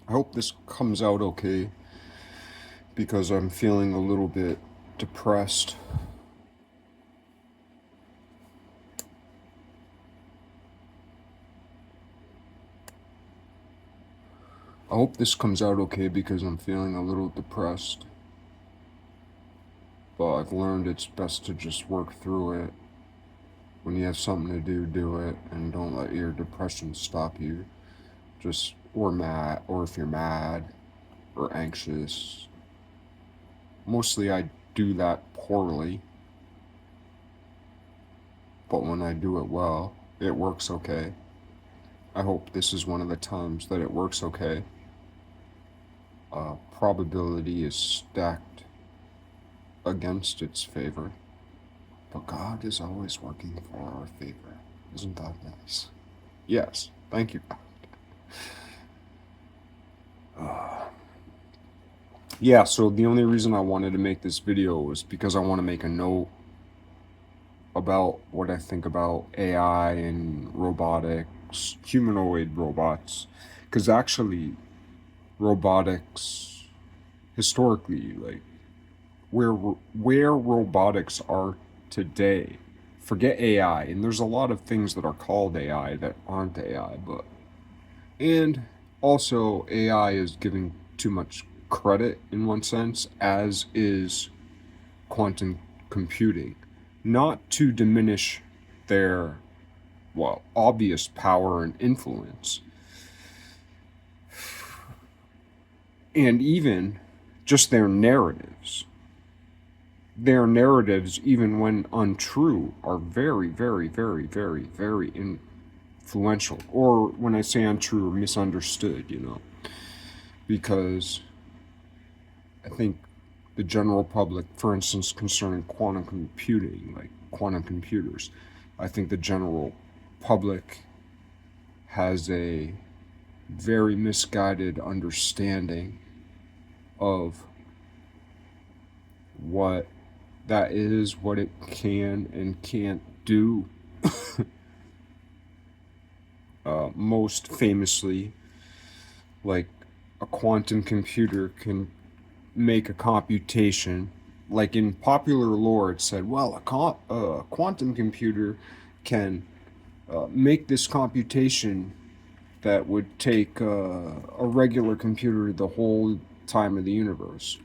I hope this comes out okay because I'm feeling a little bit depressed. I hope this comes out okay because I'm feeling a little depressed. But I've learned it's best to just work through it. When you have something to do, do it, and don't let your depression stop you. Or mad, or if you're mad or anxious. Mostly I do that poorly, but when I do it well, it works okay. I hope this is one of the times that it works okay. Probability is stacked against its favor, but God is always working for our favor. Isn't that nice? Yes, thank you. Yeah, so the only reason I wanted to make this video was because I want to make a note about what I think about AI and robotics, humanoid robots. Because actually, robotics, historically, like where robotics are today, forget AI, and there's a lot of things that are called AI that aren't AI, but and also AI is giving too much credit in one sense, as is quantum computing, not to diminish their, well, obvious power and influence, and even just their narratives. Their narratives, even when untrue, are very, very, very, very, very influential. Or when I say untrue, misunderstood, because I think the general public, for instance, concerning quantum computing, like quantum computers, I think the general public has a very misguided understanding of what that is, what it can and can't do. Most famously, like a quantum computer can make a computation. Like in popular lore, it said, well, a quantum computer can make this computation that would take a regular computer the whole time of the universe.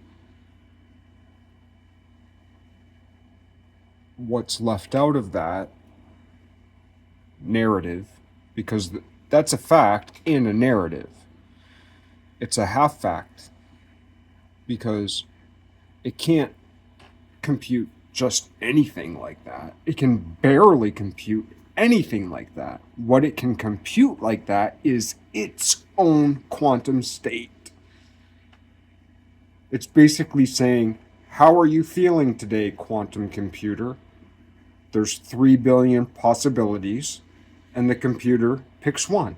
What's left out of that narrative, because that's a fact and a narrative, it's a half fact because it can't compute just anything like that. It can barely compute anything like that. What it can compute like that is its own quantum state. It's basically saying, how are you feeling today, quantum computer? There's 3 billion possibilities, and the computer picks one.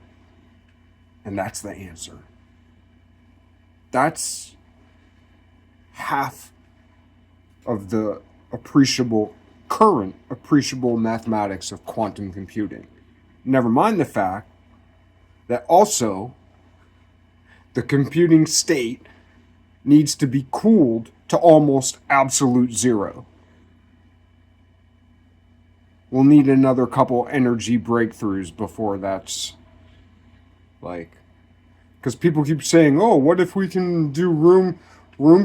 And that's the answer. That's half of the current appreciable mathematics of quantum computing. Never mind the fact that also the computing state needs to be cooled to almost absolute zero. We'll need another couple energy breakthroughs before that's like, because people keep saying, "Oh, what if we can do room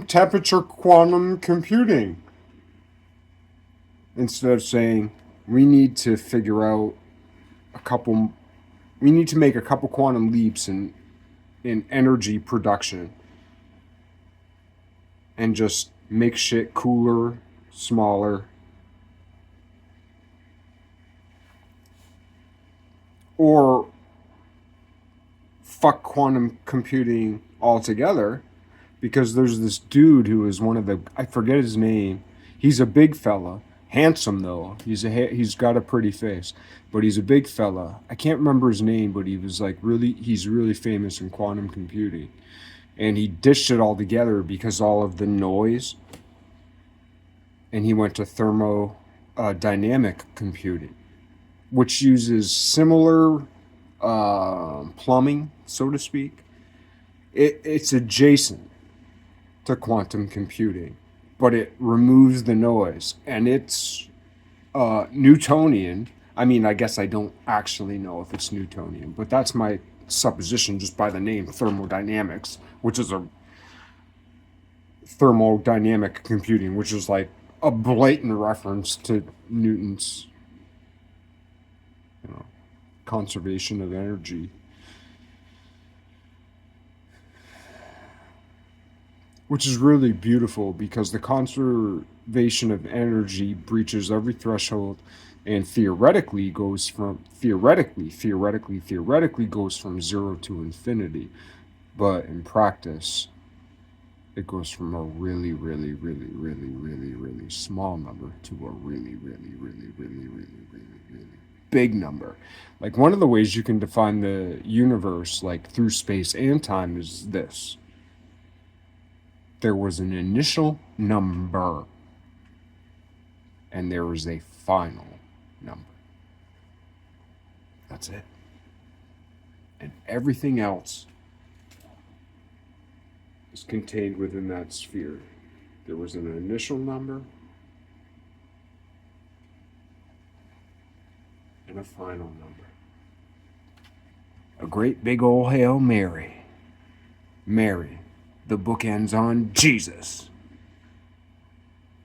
temperature quantum computing?" Instead of saying we need to figure out a couple, we need to make a couple quantum leaps in energy production and just make shit cooler, smaller, or fuck quantum computing altogether. Because there's this dude who is one of the, I forget his name. He's a big fella, handsome though. He's got a pretty face, but he's a big fella. I can't remember his name, but he's really famous in quantum computing, and he dished it all together because all of the noise, and he went to thermodynamic computing, which uses similar plumbing, so to speak, It's adjacent to quantum computing, but it removes the noise, and it's Newtonian. I mean, I guess I don't actually know if it's Newtonian, but that's my supposition just by the name thermodynamics, which is a thermodynamic computing, which is like a blatant reference to Newton's, you know, conservation of energy, which is really beautiful because the conservation of energy breaches every threshold and theoretically goes from zero to infinity, but in practice it goes from a really, really, really, really, really, really small number to a really, really, really, really, really, really, really big number. Like, one of the ways you can define the universe, like through space and time, is this: there was an initial number and there was a final number. That's it. And everything else is contained within that sphere. There was an initial number and a final number. A great big old Hail Mary. Mary. The book ends on Jesus.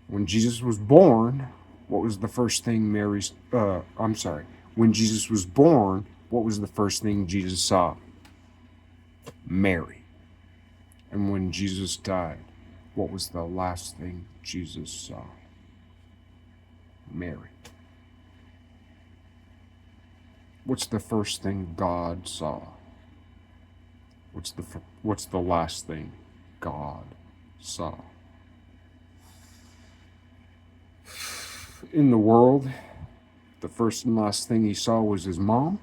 When Jesus was born, what was the first thing when Jesus was born, what was the first thing Jesus saw? Mary. And when Jesus died, what was the last thing Jesus saw? Mary. What's the first thing God saw? What's the last thing God saw? In the world, the first and last thing he saw was his mom.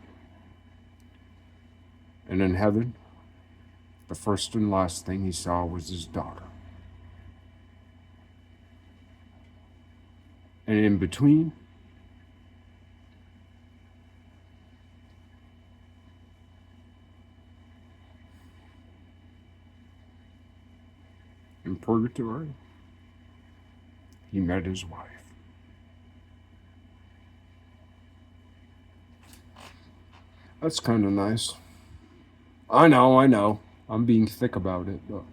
And in heaven, the first and last thing he saw was his daughter. And in between, in purgatory, he met his wife. That's kind of nice. I know. I'm being thick about it, but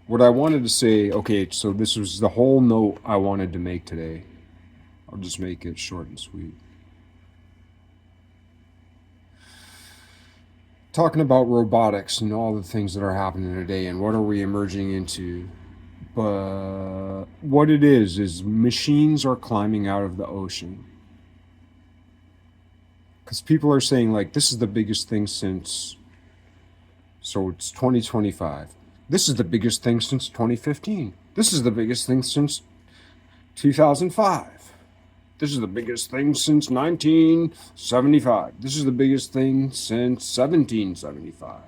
what I wanted to say, okay, so this was the whole note I wanted to make today. I'll just make it short and sweet. Talking about robotics and all the things that are happening today and what are we emerging into. But what it is machines are climbing out of the ocean. Because people are saying, like, this is the biggest thing since, so it's 2025. This is the biggest thing since 2015. This is the biggest thing since 2005. This is the biggest thing since 1975. This is the biggest thing since 1775.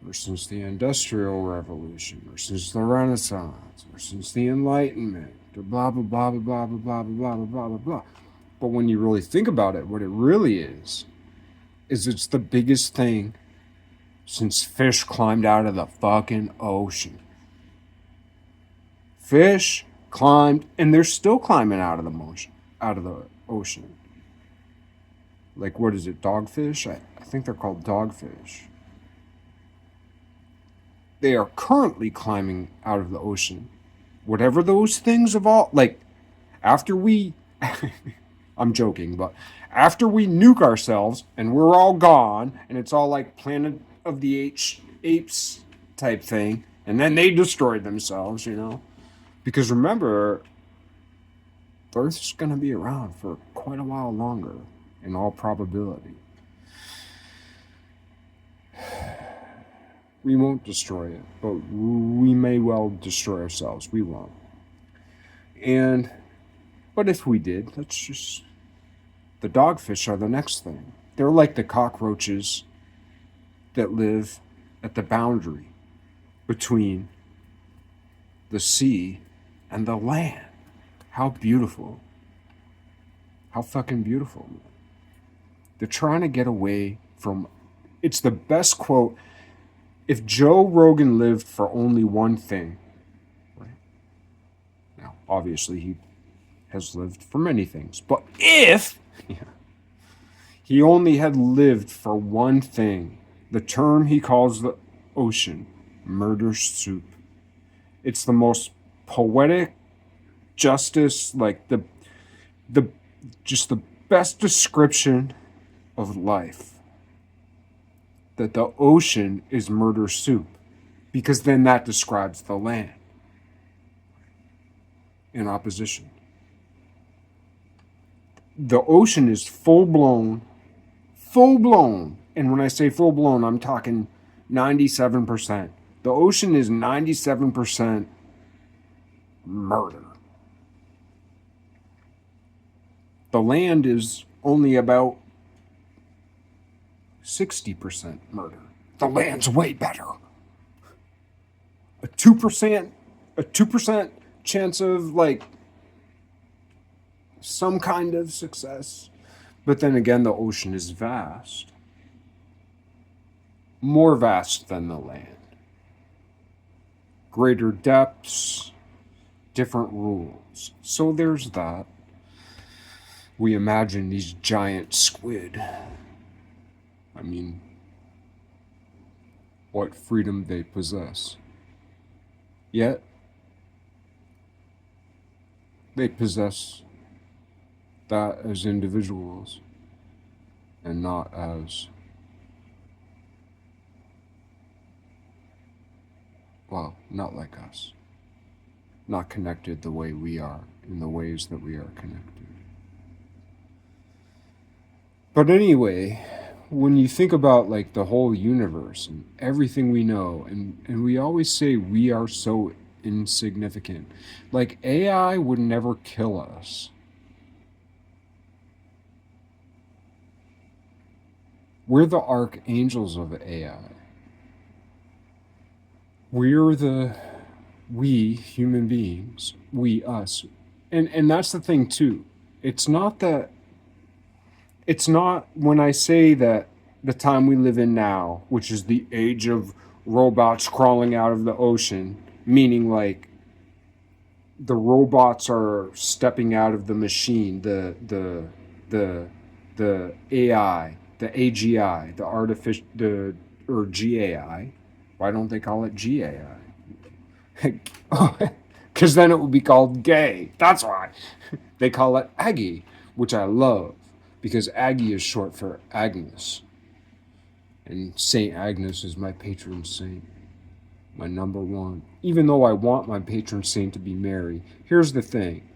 Or since the Industrial Revolution, or since the Renaissance, or since the Enlightenment, or blah, blah, blah, blah, blah, blah, blah, blah, blah, blah, blah, blah. But when you really think about it, what it really is it's the biggest thing since fish climbed out of the fucking ocean. Fish climbed, and they're still climbing out of the ocean. Like, what is it, dogfish? I think they're called dogfish. They are currently climbing out of the ocean. Whatever those things evolve, like, after we, I'm joking, but after we nuke ourselves and we're all gone, and it's all like Planet of the Apes type thing, and then they destroyed themselves, Because remember, Earth's going to be around for quite a while longer, in all probability. We won't destroy it, but we may well destroy ourselves. We won't. But if we did, the dogfish are the next thing. They're like the cockroaches that live at the boundary between the sea and the land. How beautiful. How fucking beautiful. They're trying to get away from. It's the best quote. If Joe Rogan lived for only one thing, right? Now, obviously, he has lived for many things, but if he only had lived for one thing, the term he calls the ocean, murder soup. It's the most poetic justice, like the just the best description of life. That the ocean is murder soup, because then that describes the land in opposition. The ocean is full blown, and when I say full blown, I'm talking 97%. The ocean is 97% murder. The land is only about 60% murder. The land's way better. A 2% chance of like some kind of success. But then again, the ocean is vast. More vast than the land. Greater depths, different rules. So there's that. We imagine these giant squid. I mean, what freedom they possess. Yet, they possess that as individuals and not as, well, not like us. Not connected the way we are, in the ways that we are connected. But anyway, when you think about like the whole universe and everything we know, and we always say we are so insignificant. Like AI would never kill us. We're the archangels of AI. We human beings, we us. And that's the thing too. It's not when I say that the time we live in now, which is the age of robots crawling out of the ocean, meaning like the robots are stepping out of the machine, the AI, the AGI, the artificial, or GAI. Why don't they call it GAI? Because then it would be called gay. That's why. They call it Aggie, which I love, because Aggie is short for Agnes. And Saint Agnes is my patron saint. My number one. Even though I want my patron saint to be Mary. Here's the thing.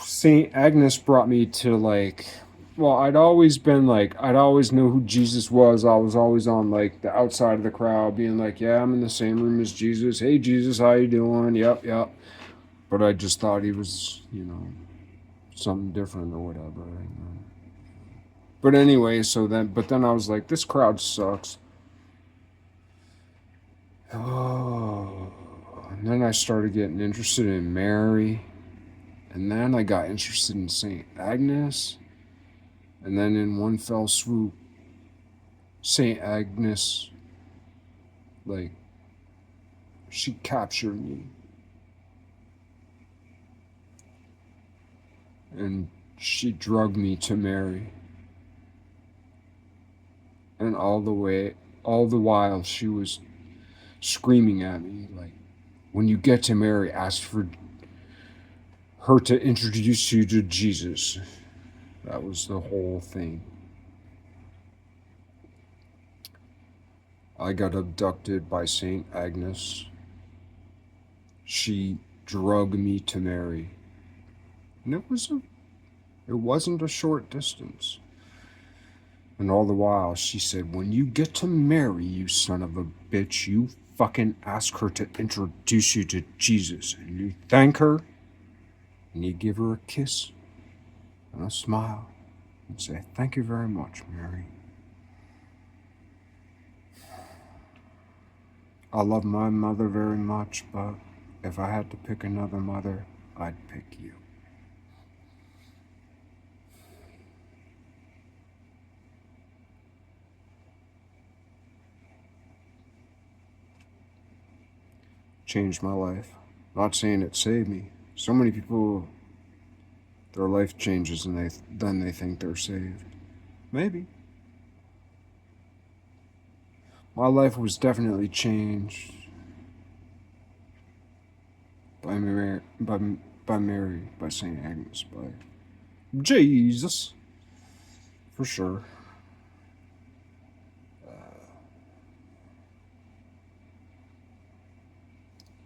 Saint Agnes brought me to like, well, I'd always knew who Jesus was. I was always on like the outside of the crowd being like, yeah, I'm in the same room as Jesus. Hey, Jesus, how you doing? Yep. But I just thought he was, something different or whatever. But anyway, but then I was like, this crowd sucks. Oh, and then I started getting interested in Mary. And then I got interested in Saint Agnes. And then in one fell swoop, Saint Agnes, like, she captured me. And she drugged me to Mary. And all the while she was screaming at me, like, when you get to Mary, ask for her to introduce you to Jesus. That was the whole thing. I got abducted by Saint Agnes. She drugged me to Mary. And it wasn't a short distance. And all the while she said, when you get to Mary, you son of a bitch, you fucking ask her to introduce you to Jesus. And you thank her, and you give her a kiss and a smile and say, thank you very much, Mary. I love my mother very much, but if I had to pick another mother, I'd pick you. changed my life. Not saying it saved me. So many people, their life changes and then they think they're saved. Maybe. My life was definitely changed by Mary, by St. Agnes, by Jesus, for sure.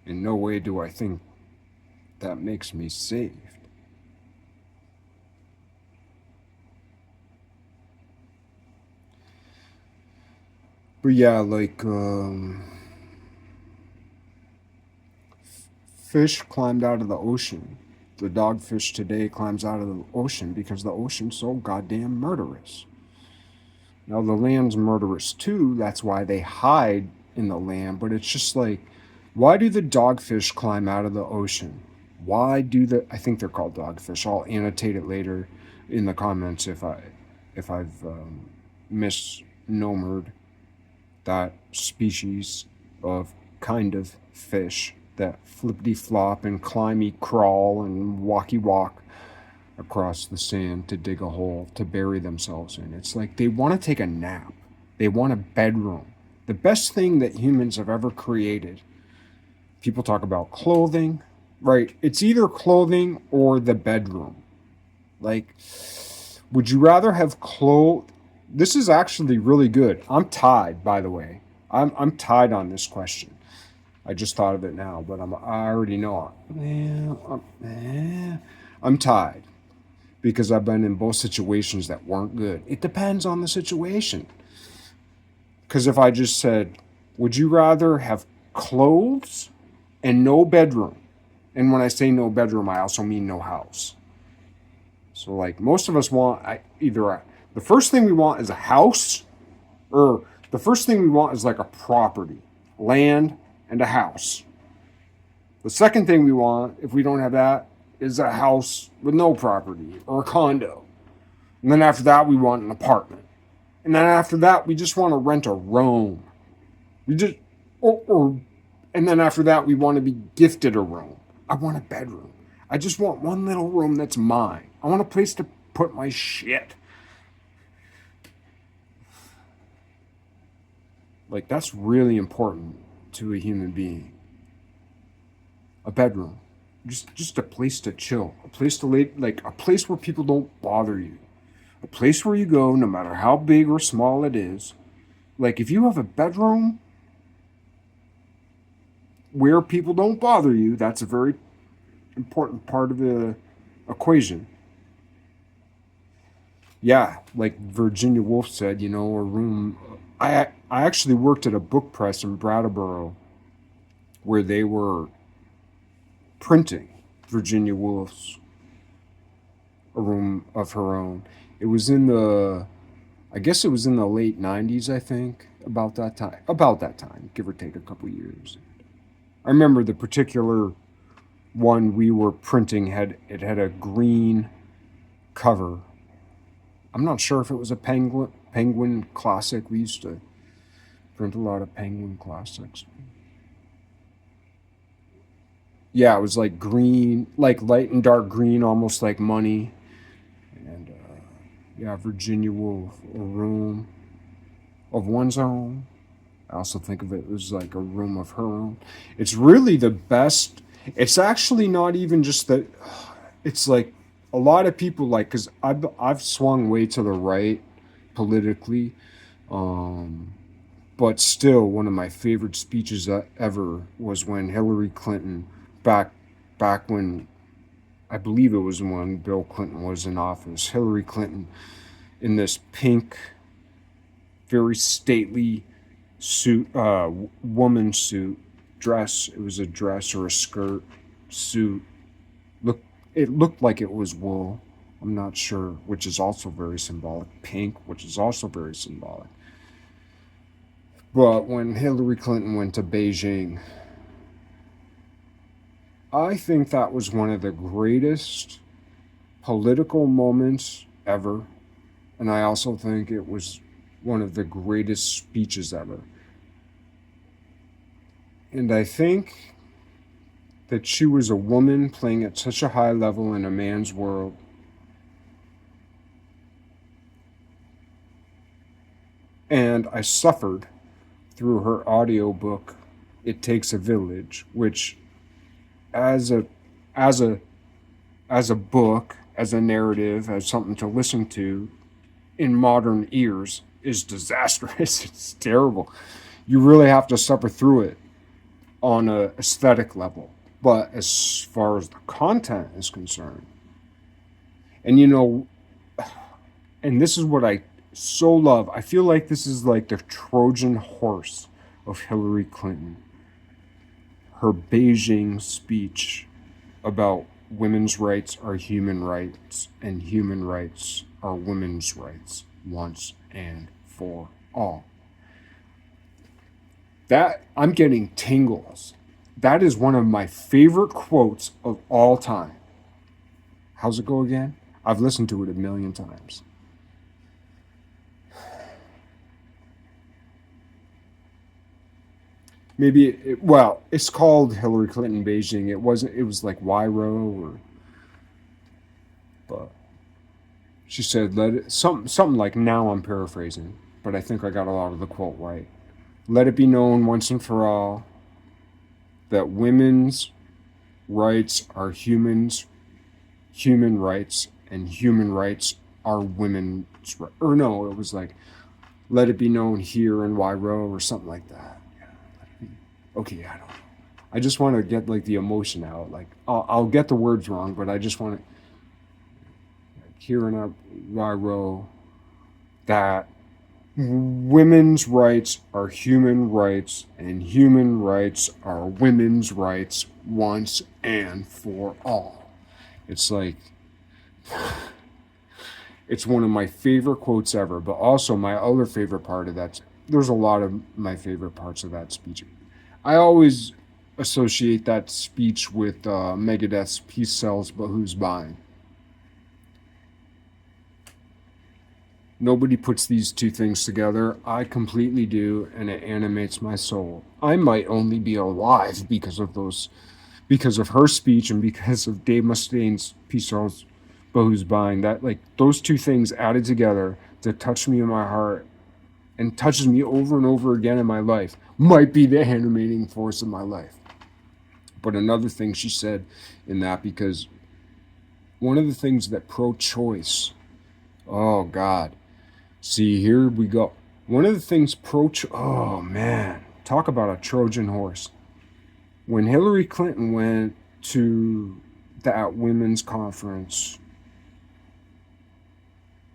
In no way do I think that makes me saved. But yeah, like, fish climbed out of the ocean. The dogfish today climbs out of the ocean because the ocean's so goddamn murderous. Now, the land's murderous too. That's why they hide in the land. But it's just like, why do the dogfish climb out of the ocean? I think they're called dogfish. I'll annotate it later in the comments if I've misnomered that species of kind of fish that flippity flop and climby crawl and walky walk across the sand to dig a hole to bury themselves in. It's like they want to take a nap. They want a bedroom. The best thing that humans have ever created. People talk about clothing, right? It's either clothing or the bedroom. Like, would you rather have clothes? This is actually really good. I'm tied, by the way. I'm tied on this question. I just thought of it now, but I already know it. I'm tied because I've been in both situations that weren't good. It depends on the situation. Because if I just said, would you rather have clothes and no bedroom? And when I say no bedroom, I also mean no house. So like most of us want the first thing we want is a house, or the first thing we want is like a property, land, and a house. The second thing we want, if we don't have that, is a house with no property or a condo. And then after that, we want an apartment. And then after that, we just want to rent a room. And then after that, we want to be gifted a room. I want a bedroom. I just want one little room that's mine. I want a place to put my shit. Like, that's really important to a human being. A bedroom. Just a place to chill. A place to lay, like a place where people don't bother you. A place where you go, no matter how big or small it is. Like, if you have a bedroom where people don't bother you, that's a very important part of the equation. Yeah, like Virginia Woolf said, a room. I actually worked at a book press in Brattleboro where they were printing Virginia Woolf's A Room of Her Own. It was I guess it was in the late 90s, I think, about that time, give or take a couple years. I remember the particular one we were printing had a green cover. I'm not sure if it was a Penguin classic. We used to print a lot of Penguin classics. Yeah, it was like green, like light and dark green, almost like money. And yeah, Virginia Woolf, A Room of One's Own. I also think of it as like a room of her own. It's really the best. It's actually not even just that. It's like a lot of people like, because I've swung way to the right politically, but still one of my favorite speeches ever was when Hillary Clinton back when I believe it was when Bill Clinton was in office. Hillary Clinton in this pink, very stately suit, woman suit, dress. It was a dress or a skirt suit. It looked like it was wool. I'm not sure, which is also very symbolic. Pink, which is also very symbolic. But when Hillary Clinton went to Beijing, I think that was one of the greatest political moments ever. And I also think it was one of the greatest speeches ever. And I think that she was a woman playing at such a high level in a man's world. And I suffered through her audiobook, It Takes a Village, which as a as a as a book, as a narrative, as something to listen to in modern ears is disastrous. It's terrible. You really have to suffer through it on a aesthetic level. But as far as the content is concerned, and and this is what I so love. I feel like this is like the Trojan horse of Hillary Clinton. Her Beijing speech about women's rights are human rights and human rights are women's rights once and for all. That I'm getting tingles. That is one of my favorite quotes of all time. How's it go again? I've listened to it a million times. Well, it's called Hillary Clinton Beijing. It was like Wyro or, but she said, something like, now I'm paraphrasing, but I think I got a lot of the quote right. Let it be known once and for all that women's rights are human rights, and human rights are women's rights. Or no, it was like, let it be known here in Wyro or something like that. Okay, I don't know. I just want to get like the emotion out. Like I'll get the words wrong, but I just want to here in Wyro that women's rights are human rights and human rights are women's rights once and for all. It's like it's one of my favorite quotes ever, but also my other favorite part of that. There's a lot of my favorite parts of that speech. I always associate that speech with Megadeth's Peace Sells, But Who's Buying? Nobody puts these two things together. I completely do, and it animates my soul. I might only be alive because of her speech and because of Dave Mustaine's Peace Sells, But Who's Buying? That, like, those two things added together to touch me in my heart and touches me over and over again in my life might be the animating force of my life. But another thing she said in that, because one of the things that pro-choice, oh God, see, here we go. One of the things oh man, talk about a Trojan horse. When Hillary Clinton went to that women's conference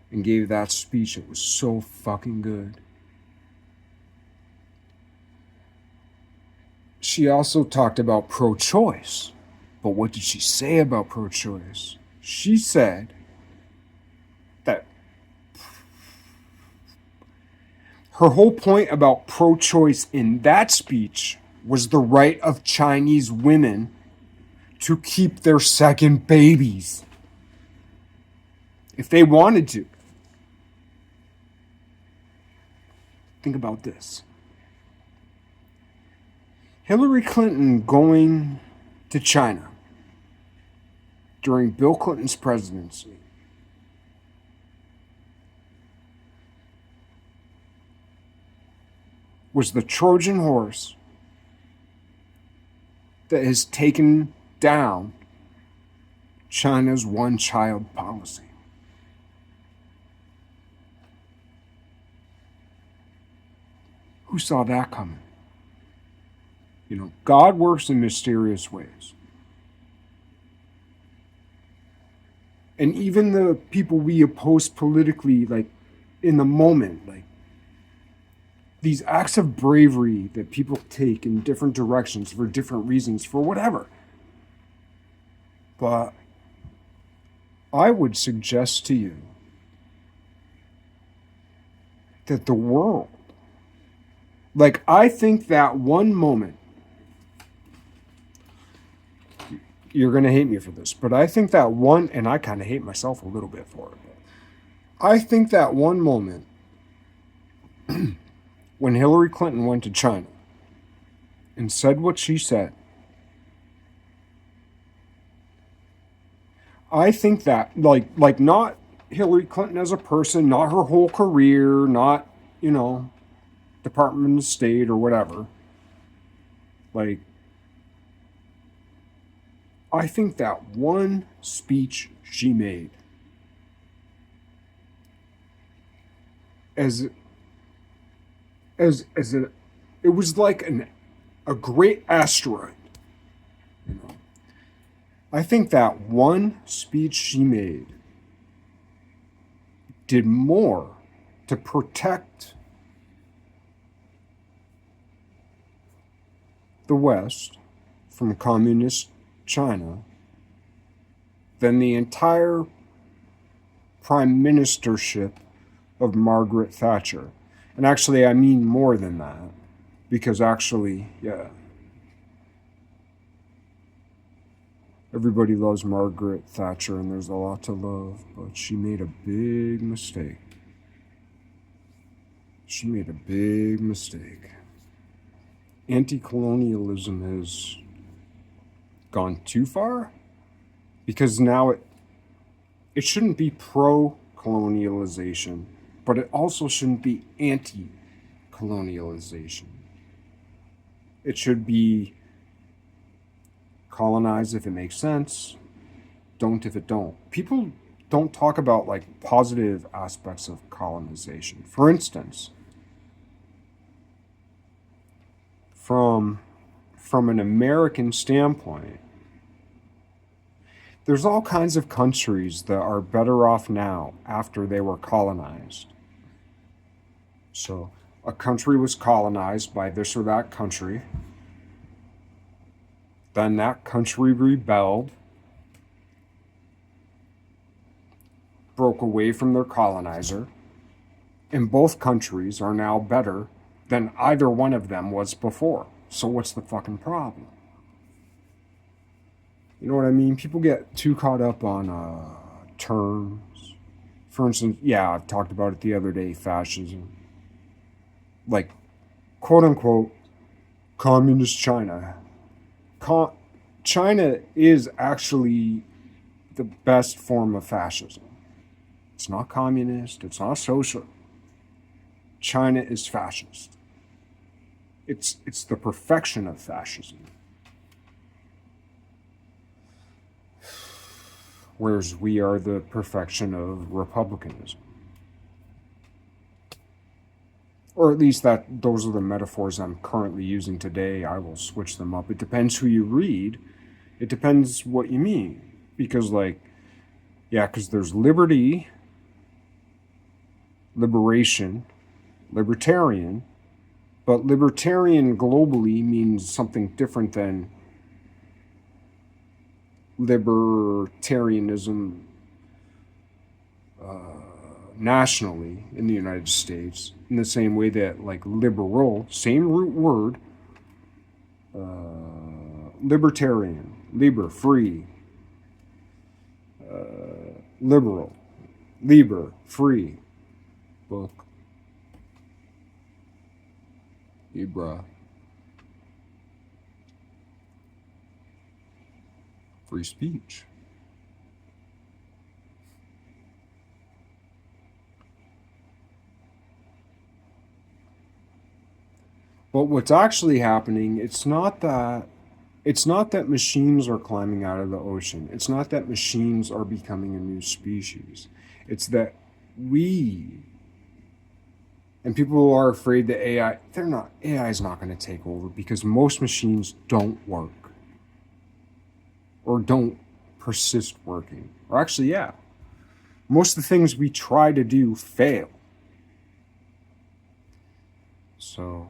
and gave that speech, it was so fucking good. She also talked about pro-choice. But what did she say about pro-choice? She said that her whole point about pro-choice in that speech was the right of Chinese women to keep their second babies if they wanted to. Think about this. Hillary Clinton going to China during Bill Clinton's presidency was the Trojan horse that has taken down China's one-child policy. Who saw that coming? God works in mysterious ways. And even the people we oppose politically, like in the moment, like these acts of bravery that people take in different directions for different reasons, for whatever. But I would suggest to you that the world, like, I think that one moment, you're going to hate me for this, but I think that one, and I kind of hate myself a little bit for it, but I think that one moment when Hillary Clinton went to China and said what she said I think that like not Hillary Clinton as a person, not her whole career, not, you know, Department of State or whatever. Like, I think that one speech she made, as as a, it was like a great asteroid, you know. I think that one speech she made did more to protect the West from communist China than the entire prime ministership of Margaret Thatcher. And actually, I mean more than that, because actually, yeah, everybody loves Margaret Thatcher and there's a lot to love, but she made a big mistake. She made a big mistake. Anti colonialism has gone too far because now it shouldn't be pro colonialization, but it also shouldn't be anti colonialization. It should be colonize if it makes sense, don't if it don't. People don't talk about like positive aspects of colonization. For instance, from an American standpoint, there's all kinds of countries that are better off now after they were colonized. So, a country was colonized by this or that country. Then that country rebelled, broke away from their colonizer, and both countries are now better than either one of them was before. So, what's the fucking problem? You know what I mean? People get too caught up on terms. For instance, yeah, I've talked about it the other day, fascism. Like, quote unquote, communist China. China is actually the best form of fascism. It's not communist, it's not social. China is fascist. It's the perfection of fascism. Whereas we are the perfection of republicanism. Or at least those are the metaphors I'm currently using today. I will switch them up. It depends who you read. It depends what you mean. Because like, yeah, because there's liberty, liberation, libertarian, but libertarian globally means something different than libertarianism nationally in the United States, in the same way that like liberal, same root word, libertarian, liber, free, liberal, liber, free, book, Libra, free speech. But what's actually happening, it's not that machines are climbing out of the ocean. It's not that machines are becoming a new species. It's that we, and people are afraid that AI is not going to take over because most machines don't work or don't persist working. Or actually, yeah, most of the things we try to do fail. So,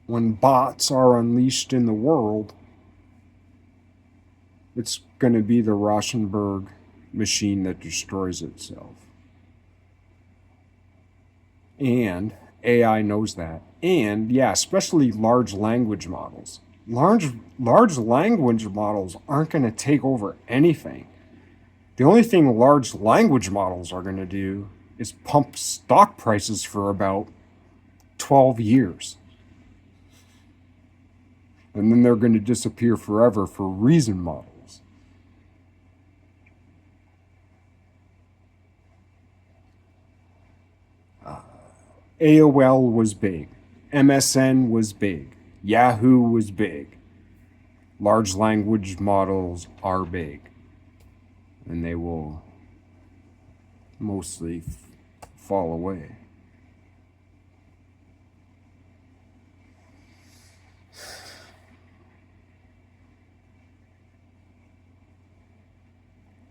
when bots are unleashed in the world, it's going to be the Rauschenberg machine that destroys itself. And AI knows that. And yeah, especially large language models. Large language models aren't going to take over anything. The only thing large language models are going to do is pump stock prices for about 12 years. And then they're going to disappear forever for reason models. AOL was big. MSN was big. Yahoo was big. Large language models are big. And they will mostly fall away.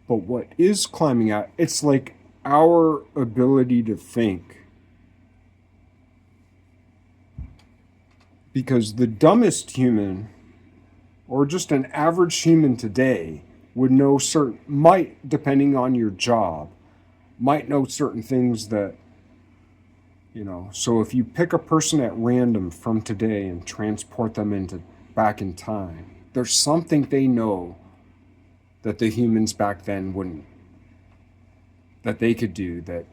But what is climbing out, it's like our ability to think. Because the dumbest human, or just an average human today, would know certain, might, depending on your job, might know certain things that, so if you pick a person at random from today and transport them into back in time, there's something they know that the humans back then wouldn't, that they could do, that,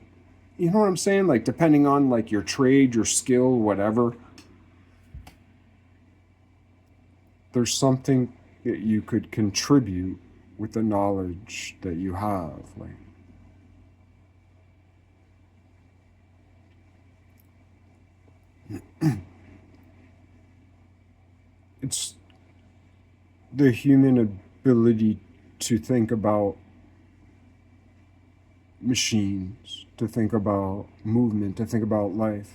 you know what I'm saying? Like, depending on like your trade, your skill, whatever, there's something that you could contribute with the knowledge that you have. Like, it's the human ability to think about machines, to think about movement, to think about life.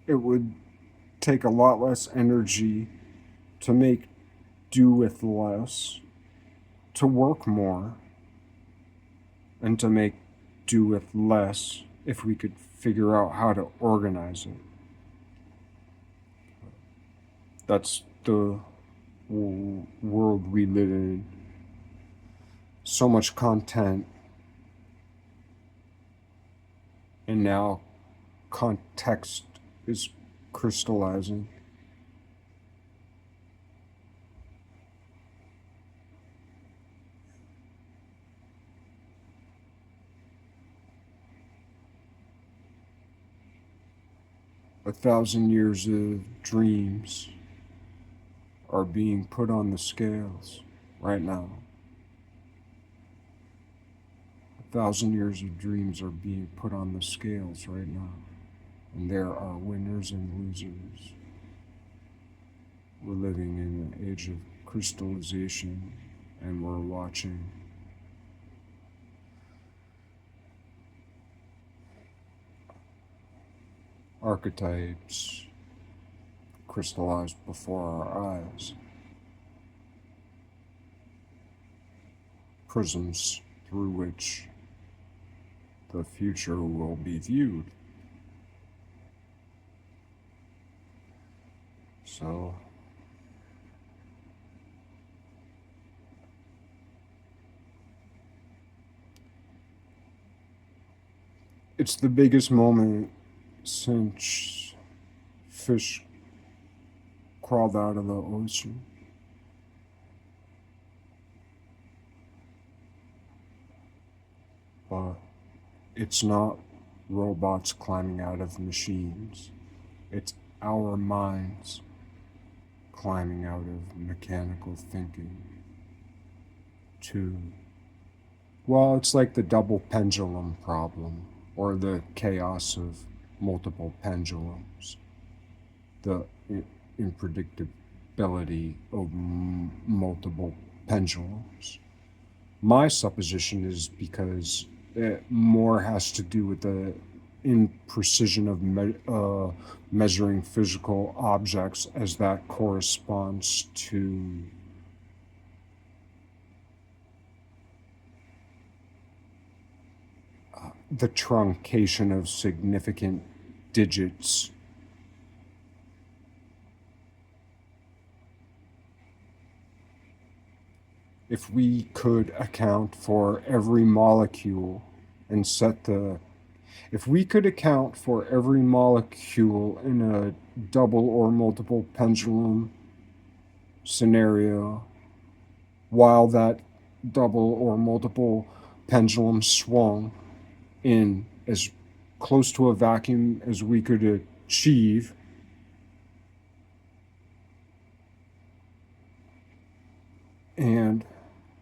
It would take a lot less energy to make do with less, to work more, and to make do with less if we could figure out how to organize it. That's the world we live in. So much content, and now context is crystallizing. A thousand years of dreams are being put on the scales right now. 1,000 years of dreams are being put on the scales right now. And there are winners and losers. We're living in an age of crystallization, and we're watching archetypes crystallized before our eyes. Prisms through which the future will be viewed. So, it's the biggest moment since fish crawled out of the ocean. But it's not robots climbing out of machines. It's our minds climbing out of mechanical thinking to, well, it's like the double pendulum problem, or the chaos of multiple pendulums, the unpredictability of multiple pendulums. My supposition is because it more has to do with the imprecision of measuring physical objects, as that corresponds to the truncation of significant digits. If we could account for every molecule and if we could account for every molecule in a double or multiple pendulum scenario, while that double or multiple pendulum swung in as close to a vacuum as we could achieve. And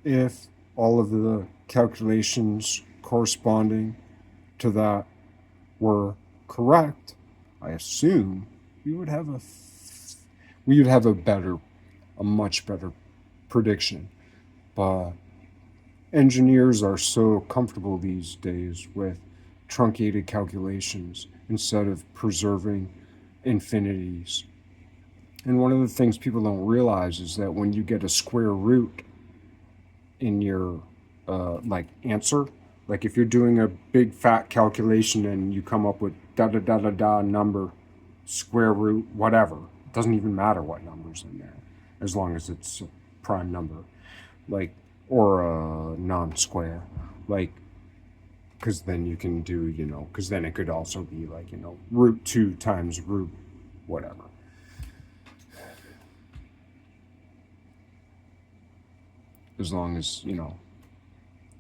if all of the calculations corresponding to that were correct, I assume we would have a much better prediction. But engineers are so comfortable these days with truncated calculations instead of preserving infinities. And one of the things people don't realize is that when you get a square root in your answer, like if you're doing a big fat calculation and you come up with da da da da da number, square root, whatever, it doesn't even matter what number's in there, as long as it's a prime number, like, or a non-square, like, because then you can do, because then it could also be like, root 2 times root whatever. As long as,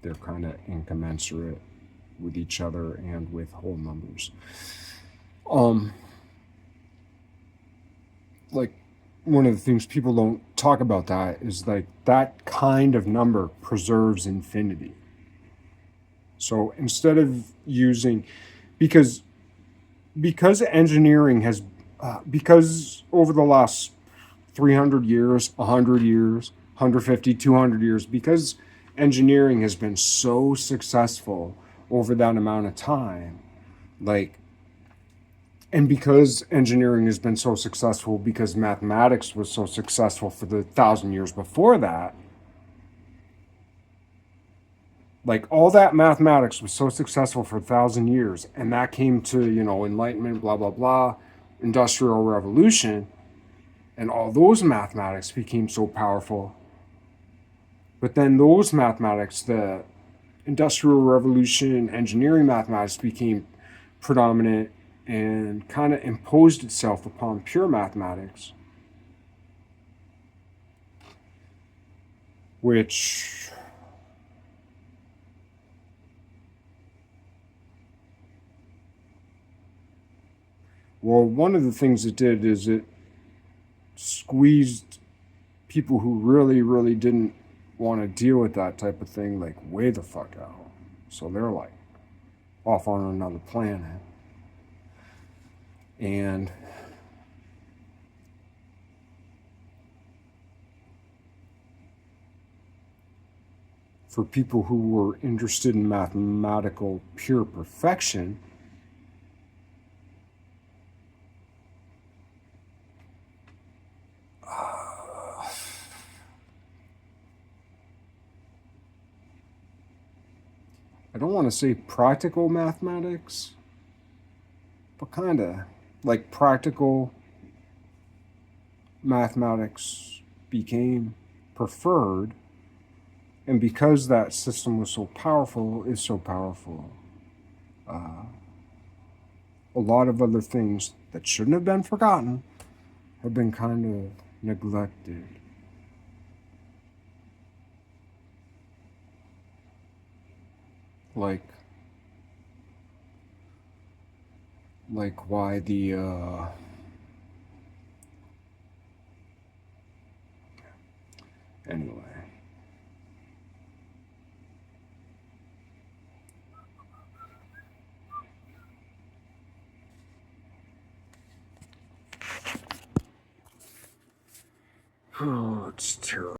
they're kind of incommensurate with each other and with whole numbers. Like, one of the things people don't talk about that is like that kind of number preserves infinity. So instead of using, because engineering has, because over the last 300 years, 100 years, 150, 200 years, because engineering has been so successful over that amount of time, like, and because engineering has been so successful, because mathematics was so successful for the 1,000 years before that, like all that mathematics was so successful for 1,000 years, and that came to, Enlightenment, blah, blah, blah, Industrial Revolution, and all those mathematics became so powerful. But then those mathematics, the Industrial Revolution, engineering mathematics became predominant and kind of imposed itself upon pure mathematics, which one of the things it did is it squeezed people who really, really didn't want to deal with that type of thing, like, way the fuck out. So they're like off on another planet. And for people who were interested in mathematical pure perfection, I don't want to say practical mathematics, but kind of like practical mathematics became preferred. And because that system was so powerful, is so powerful, a lot of other things that shouldn't have been forgotten have been kind of neglected. Like why the anyway. Oh, it's terrible.